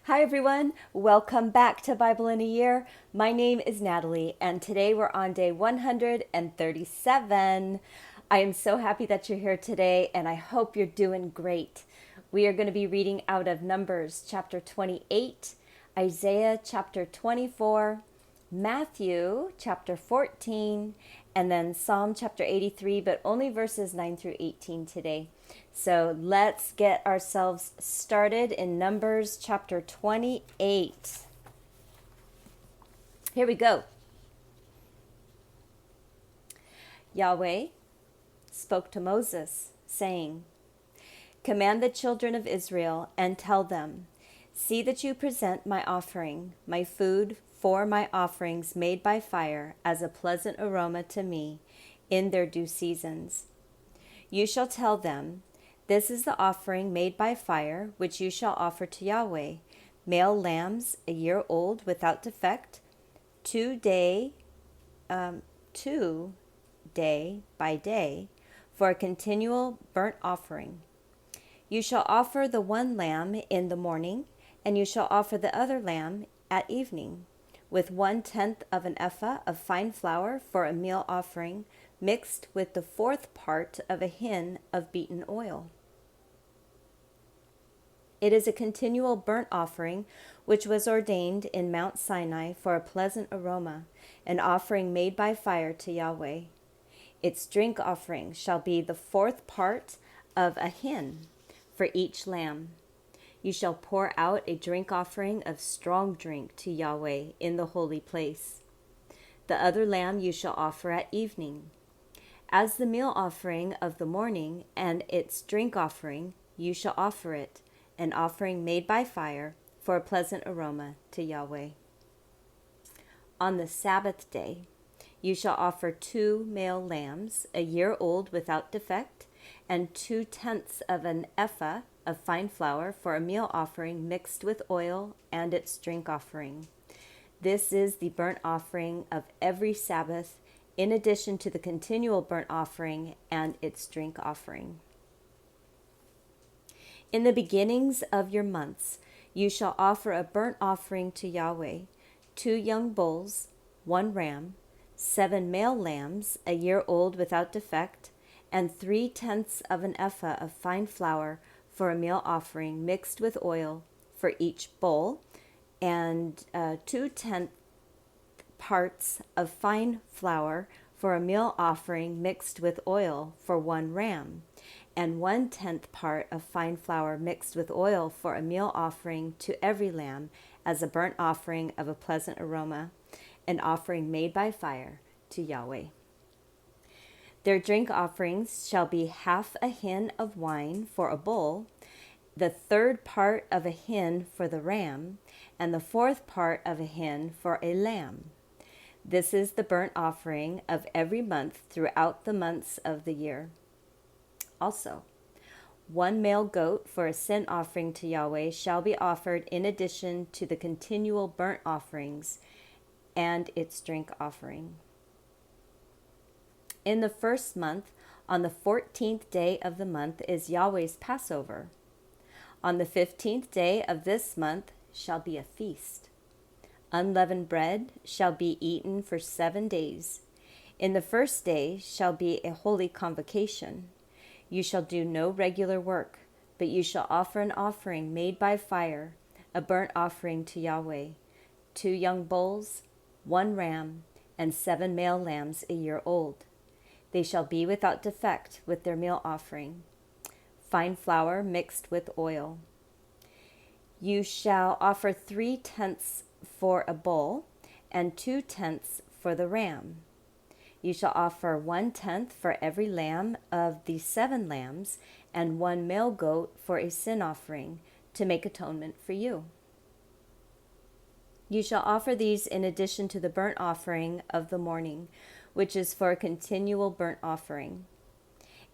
Hi everyone, welcome back to Bible in a Year. My name is Natalie and today we're on day 137. I am so happy that you're here today and I hope you're doing great. We are going to be reading out of Numbers chapter 28, Isaiah chapter 24, Matthew chapter 14, and then Psalm chapter 83, but only verses 9 through 18 today. So let's get ourselves started in Numbers chapter 28. Here we go. Yahweh spoke to Moses, saying, "Command the children of Israel and tell them, see that you present my offering, my food for my offerings made by fire as a pleasant aroma to me in their due seasons. You shall tell them, this is the offering made by fire, which you shall offer to Yahweh, male lambs a year old without defect, two day by day, for a continual burnt offering. You shall offer the one lamb in the morning, and you shall offer the other lamb at evening, with 1/10 of an ephah of fine flour for a meal offering, mixed with the 4th part of a hin of beaten oil. It is a continual burnt offering, which was ordained in Mount Sinai for a pleasant aroma, an offering made by fire to Yahweh. Its drink offering shall be the 4th part of a hin for each lamb. You shall pour out a drink offering of strong drink to Yahweh in the holy place. The other lamb you shall offer at evening. As the meal offering of the morning and its drink offering, you shall offer it, an offering made by fire for a pleasant aroma to Yahweh. On the Sabbath day, you shall offer 2 male lambs, a year old without defect, and 2/10 of an ephah of fine flour for a meal offering mixed with oil and its drink offering. This is the burnt offering of every Sabbath, in addition to the continual burnt offering and its drink offering. In the beginnings of your months, you shall offer a burnt offering to Yahweh, 2 young bulls, 1 ram, 7 male lambs, a year old without defect, and 3/10 of an ephah of fine flour for a meal offering mixed with oil for each bull, and 2/10 parts of fine flour for a meal offering mixed with oil for 1 ram, and 1/10 part of fine flour mixed with oil for a meal offering to every lamb as a burnt offering of a pleasant aroma, an offering made by fire to Yahweh. Their drink offerings shall be 1/2 a hin of wine for a bull, the 1/3 part of a hin for the ram, and the 4th part of a hin for a lamb. This is the burnt offering of every month throughout the months of the year. Also, 1 male goat for a sin offering to Yahweh shall be offered in addition to the continual burnt offerings and its drink offering. In the 1st month, on the 14th day of the month, is Yahweh's Passover. On the 15th day of this month shall be a feast. Unleavened bread shall be eaten for 7 days. In the 1st day shall be a holy convocation. You shall do no regular work, but you shall offer an offering made by fire, a burnt offering to Yahweh, 2 young bulls, 1 ram, and 7 male lambs a year old. They shall be without defect with their meal offering, fine flour mixed with oil. You shall offer 3/10 for a bull, and 2/10 for the ram. You shall offer 1/10 for every lamb of the 7 lambs, and 1 male goat for a sin offering, to make atonement for you. You shall offer these in addition to the burnt offering of the morning, which is for a continual burnt offering.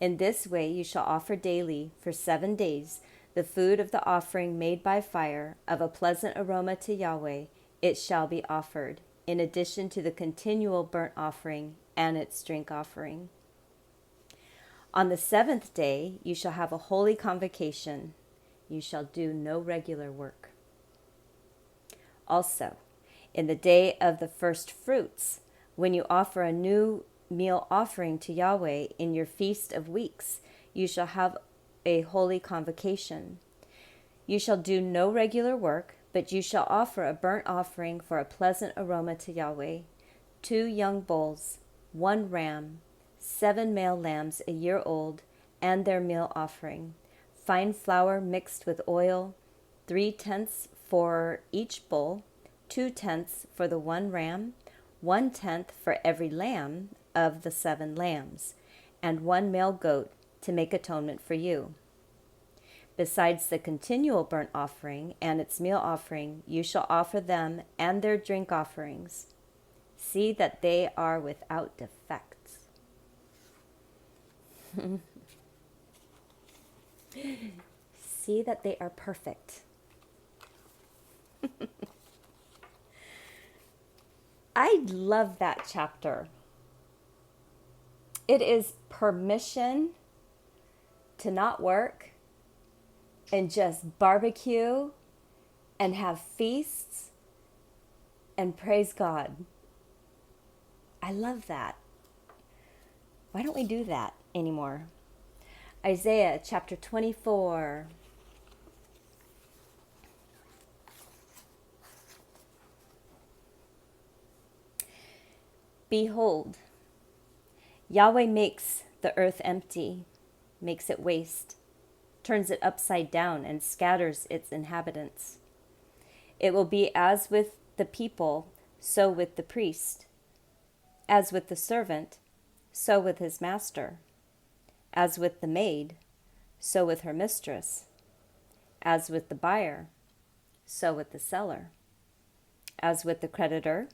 In this way you shall offer daily for 7 days the food of the offering made by fire of a pleasant aroma to Yahweh. It shall be offered, in addition to the continual burnt offering and its drink offering. On the 7th day you shall have a holy convocation. You shall do no regular work. Also, in the day of the first fruits, when you offer a new meal offering to Yahweh in your feast of weeks, you shall have a holy convocation. You shall do no regular work, but you shall offer a burnt offering for a pleasant aroma to Yahweh, 2 young bulls, 1 ram, 7 male lambs a year old, and their meal offering, fine flour mixed with oil, 3/10 for each bull, 2/10 for the 1 ram, 1/10 for every lamb of the 7 lambs, and 1 male goat to make atonement for you. Besides the continual burnt offering and its meal offering, you shall offer them and their drink offerings. See that they are without defects. See that they are perfect. I love that chapter. It is permission to not work and just barbecue and have feasts and praise God. I love that. Why don't we do that anymore? Isaiah chapter 24. Behold, Yahweh makes the earth empty, makes it waste, turns it upside down, and scatters its inhabitants. It will be as with the people, so with the priest, as with the servant, so with his master, as with the maid, so with her mistress, as with the buyer, so with the seller, as with the creditor,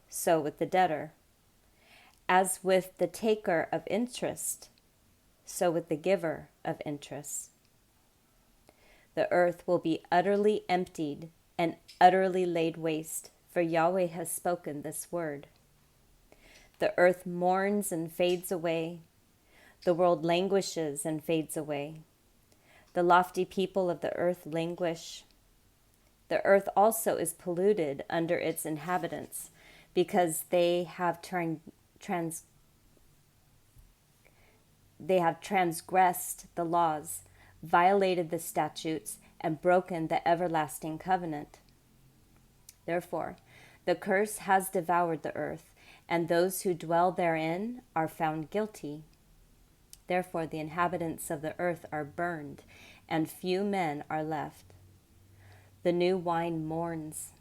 so with the debtor, as with the taker of interest, so with the giver of interest. The earth will be utterly emptied and utterly laid waste, for Yahweh has spoken this word. The earth mourns and fades away. The world languishes and fades away. The lofty people of the earth languish. The earth also is polluted under its inhabitants, because they have transgressed the laws, violated the statutes, and broken the everlasting covenant. Therefore, the curse has devoured the earth, and those who dwell therein are found guilty. Therefore, the inhabitants of the earth are burned, and few men are left. The new wine mourns,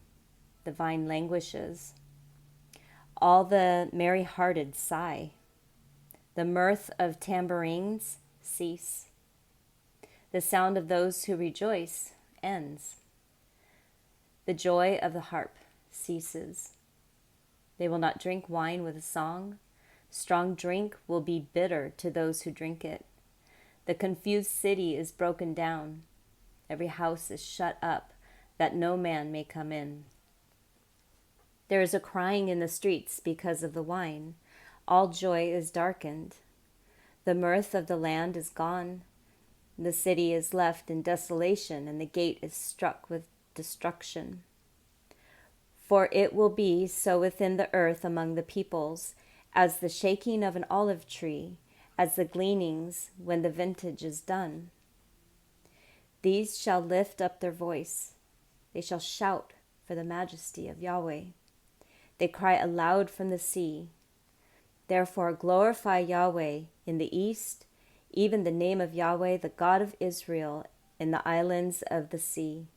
the vine languishes. All the merry-hearted sigh. The mirth of tambourines cease. The sound of those who rejoice ends. The joy of the harp ceases. They will not drink wine with a song. Strong drink will be bitter to those who drink it. The confused city is broken down. Every house is shut up, that no man may come in. There is a crying in the streets because of the wine. All joy is darkened. The mirth of the land is gone. The city is left in desolation, and the gate is struck with destruction. For it will be so within the earth among the peoples, as the shaking of an olive tree, as the gleanings when the vintage is done. These shall lift up their voice. They shall shout for the majesty of Yahweh. They cry aloud from the sea. Therefore glorify Yahweh in the east, even the name of Yahweh, the God of Israel, in the islands of the sea.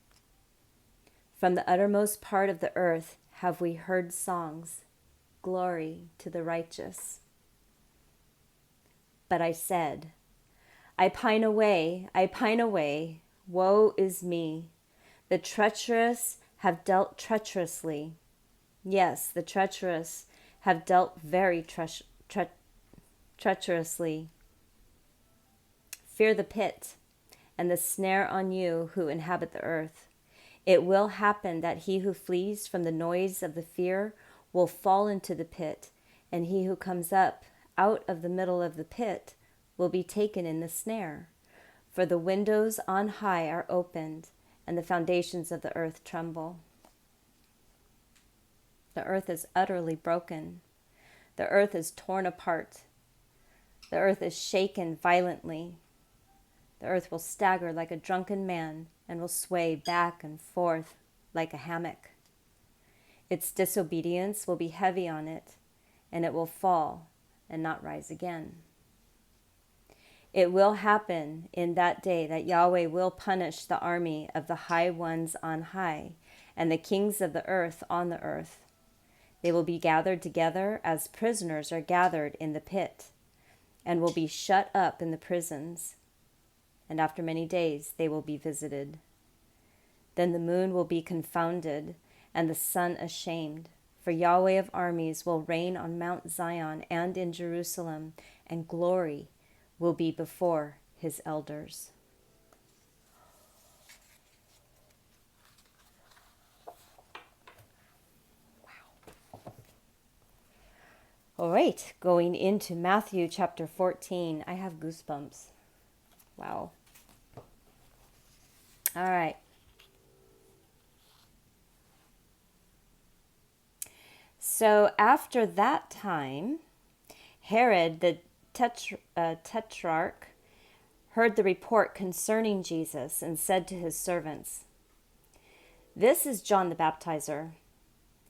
From the uttermost part of the earth have we heard songs, glory to the righteous. But I said, I pine away, woe is me. The treacherous have dealt treacherously. Yes, the treacherous have dealt very treacherously. Fear the pit and the snare on you who inhabit the earth. It will happen that he who flees from the noise of the fear will fall into the pit, and he who comes up out of the middle of the pit will be taken in the snare. For the windows on high are opened, and the foundations of the earth tremble. The earth is utterly broken. The earth is torn apart. The earth is shaken violently. The earth will stagger like a drunken man and will sway back and forth like a hammock. Its disobedience will be heavy on it, and it will fall and not rise again. It will happen in that day that Yahweh will punish the army of the high ones on high and the kings of the earth on the earth. They will be gathered together as prisoners are gathered in the pit, and will be shut up in the prisons. And after many days they will be visited. Then the moon will be confounded, and the sun ashamed. For Yahweh of armies will reign on Mount Zion and in Jerusalem, and glory will be before his elders. All right, going into Matthew chapter 14. I have goosebumps. Wow. All right. So after that time, Herod the tetrarch heard the report concerning Jesus and said to his servants, "This is John the Baptizer.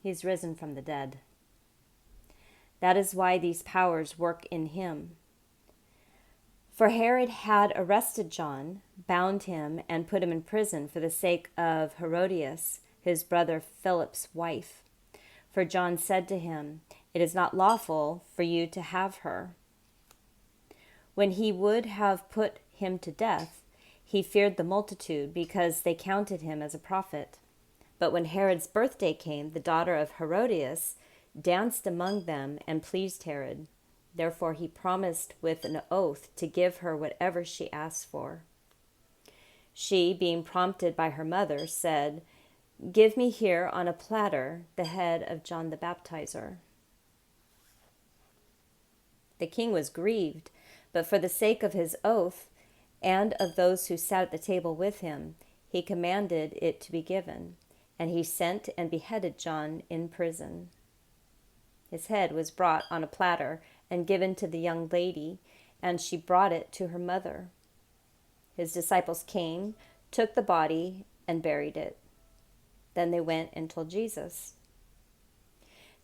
He's risen from the dead. That is why these powers work in him." For Herod had arrested John, bound him, and put him in prison for the sake of Herodias, his brother Philip's wife. For John said to him, "It is not lawful for you to have her." When he would have put him to death, he feared the multitude, because they counted him as a prophet. But when Herod's birthday came, the daughter of Herodias danced among them and pleased Herod. Therefore he promised with an oath to give her whatever she asked for. She, being prompted by her mother, said, "Give me here on a platter the head of John the Baptizer." The king was grieved, but for the sake of his oath and of those who sat at the table with him, he commanded it to be given, and he sent and beheaded John in prison. His head was brought on a platter and given to the young lady, and she brought it to her mother. His disciples came, took the body, and buried it. Then they went and told Jesus.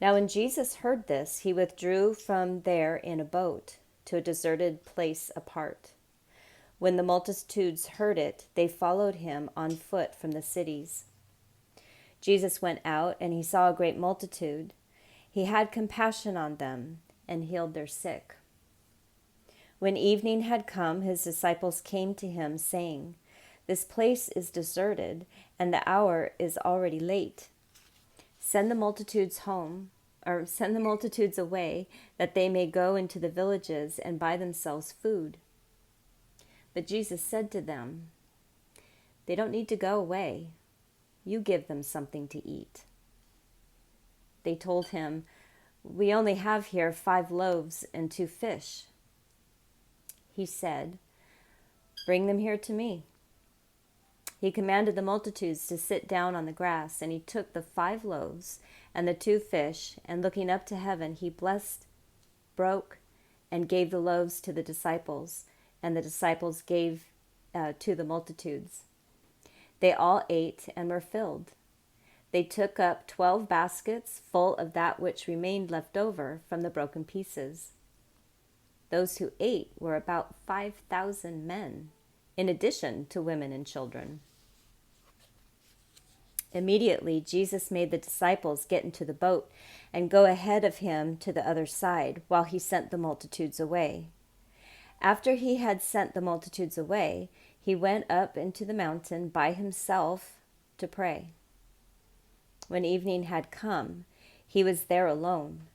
Now when Jesus heard this, he withdrew from there in a boat to a deserted place apart. When the multitudes heard it, they followed him on foot from the cities. Jesus went out, and he saw a great multitude. He had compassion on them and healed their sick. When evening had come, his disciples came to him, saying, "This place is deserted, and the hour is already late. Send the multitudes away, that they may go into the villages and buy themselves food." But Jesus said to them, "They don't need to go away. You give them something to eat." They told him, "We only have here 5 loaves and 2 fish." He said, "Bring them here to me." He commanded the multitudes to sit down on the grass, and he took the 5 loaves and the 2 fish, and looking up to heaven, he blessed, broke, and gave the loaves to the disciples, and the disciples gave to the multitudes. They all ate and were filled. They took up 12 baskets full of that which remained left over from the broken pieces. Those who ate were about 5,000 men, in addition to women and children. Immediately, Jesus made the disciples get into the boat and go ahead of him to the other side, while he sent the multitudes away. After he had sent the multitudes away, he went up into the mountain by himself to pray. When evening had come, he was there alone.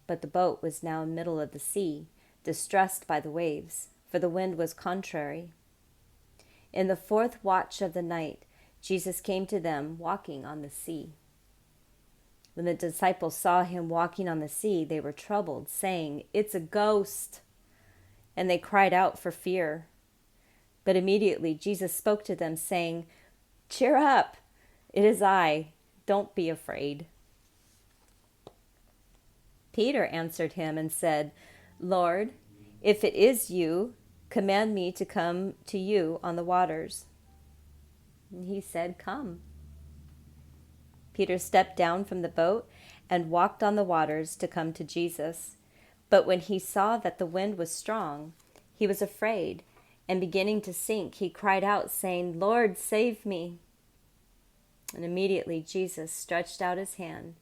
But the boat was now in the middle of the sea, distressed by the waves, for the wind was contrary. In the 4th watch of the night, Jesus came to them walking on the sea. When the disciples saw him walking on the sea, they were troubled, saying, "It's a ghost!" And they cried out for fear. But immediately Jesus spoke to them, saying, "Cheer up! It is I. Don't be afraid." Peter answered him and said, Lord, if it is you, command me to come to you on the waters. And he said, Come. Peter stepped down from the boat and walked on the waters to come to Jesus. But when he saw that the wind was strong, he was afraid, and beginning to sink, he cried out, saying, Lord, save me. And immediately Jesus stretched out his hand,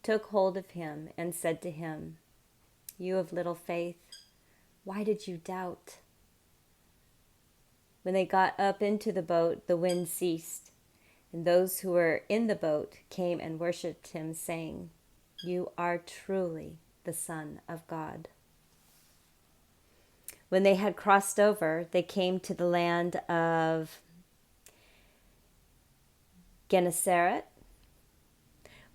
took hold of him, and said to him, You of little faith, why did you doubt? When they got up into the boat, the wind ceased, and those who were in the boat came and worshipped him, saying, You are truly the Son of God. When they had crossed over, they came to the land of Gennesaret.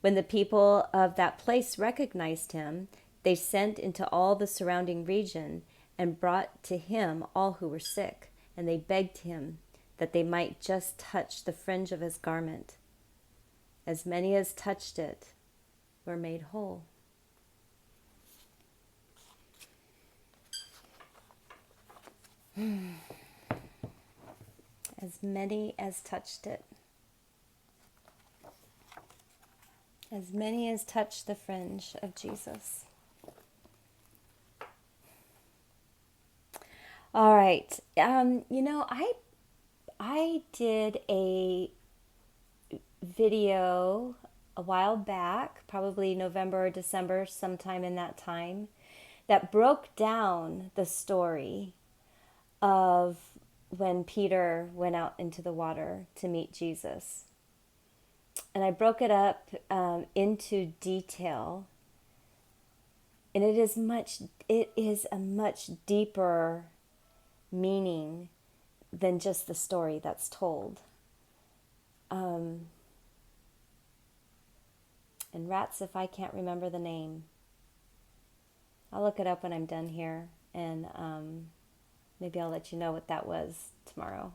When the people of that place recognized him, they sent into all the surrounding region and brought to him all who were sick, and they begged him that they might just touch the fringe of his garment. As many as touched it were made whole. As many as touched it. As many as touched the fringe of Jesus. All right. I did a video a while back, probably November or December, sometime in that time, that broke down the story of when Peter went out into the water to meet Jesus. And I broke it up into detail. And it is a much deeper meaning than just the story that's told. And rats if I can't remember the name. I'll look it up when I'm done here, and maybe I'll let you know what that was tomorrow.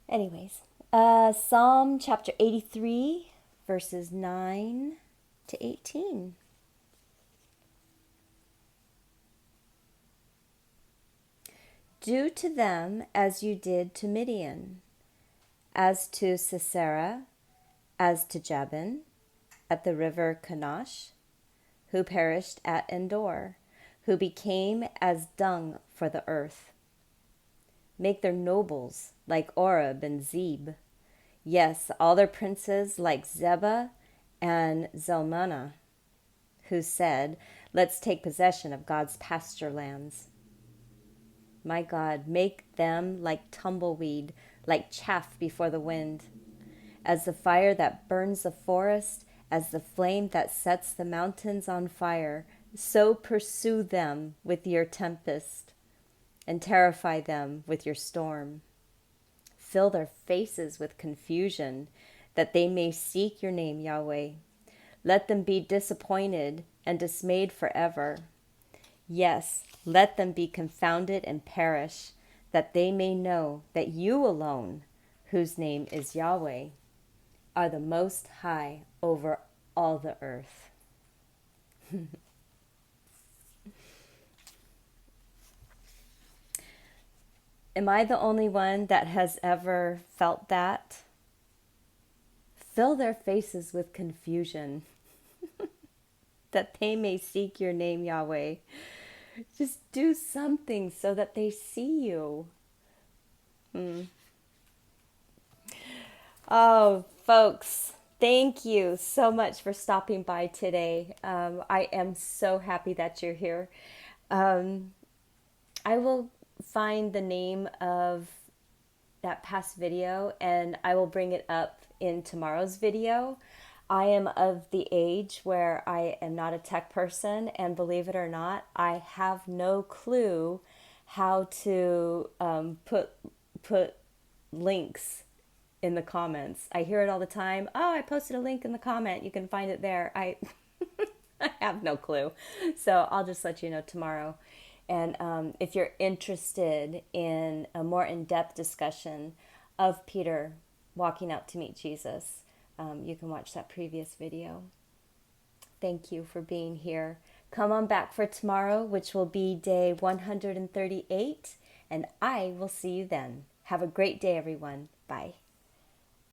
Anyways, Psalm chapter 83, verses 9 to 18. Do to them as you did to Midian, as to Sisera, as to Jabin, at the river Kenash, who perished at Endor, who became as dung for the earth. Make their nobles like Oreb and Zeb, yes, all their princes like Zebah and Zalmunna, who said, Let's take possession of God's pasture lands. My God, make them like tumbleweed, like chaff before the wind. As the fire that burns the forest, as the flame that sets the mountains on fire, so pursue them with your tempest and terrify them with your storm. Fill their faces with confusion, that they may seek your name, Yahweh. Let them be disappointed and dismayed forever. Yes, let them be confounded and perish, that they may know that you alone, whose name is Yahweh, are the most high over all the earth. Am I the only one that has ever felt that? Fill their faces with confusion, that they may seek your name, Yahweh. Just do something so that they see you. Oh, folks, thank you so much for stopping by today. I am so happy that you're here. I will find the name of that past video and I will bring it up in tomorrow's video. I am of the age where I am not a tech person, and believe it or not, I have no clue how to put links in the comments. I hear it all the time. Oh, I posted a link in the comment. You can find it there. I have no clue. So I'll just let you know tomorrow. And if you're interested in a more in-depth discussion of Peter walking out to meet Jesus, you can watch that previous video. Thank you for being here. Come on back for tomorrow, which will be day 138, and I will see you then. Have a great day, everyone. Bye.